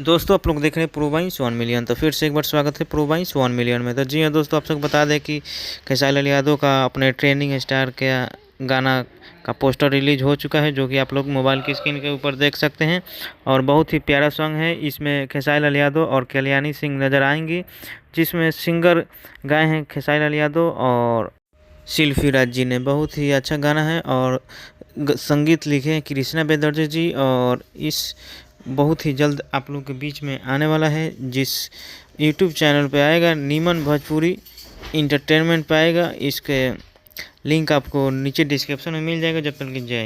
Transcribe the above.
दोस्तों आप लोग देख रहे हैं प्रो बाइंस 1 मिलियन। तो फिर से एक बार स्वागत है प्रो बाइंस 1 मिलियन में। तो जी हाँ दोस्तों, आप सबको बता दें कि खेसारी लाल यादव का अपने ट्रेंडिंग स्टार के गाना का पोस्टर रिलीज हो चुका है, जो कि आप लोग मोबाइल की स्क्रीन के ऊपर देख सकते हैं। और बहुत ही प्यारा सॉन्ग है। इसमें खेसारी लाल यादव और कल्याणी सिंह नज़र आएंगी, जिसमें सिंगर गाए हैं खेसारी लाल यादव और शिल्पी राज जी ने। बहुत ही अच्छा गाना है और संगीत लिखे हैं कृष्णा बेदर्जी जी। और इस बहुत ही जल्द आप लोगों के बीच में आने वाला है, जिस यूट्यूब चैनल पे आएगा नीमन भोजपुरी इंटरटेनमेंट पे आएगा। इसके लिंक आपको नीचे डिस्क्रिप्शन में मिल जाएगा। जब तक कि जय।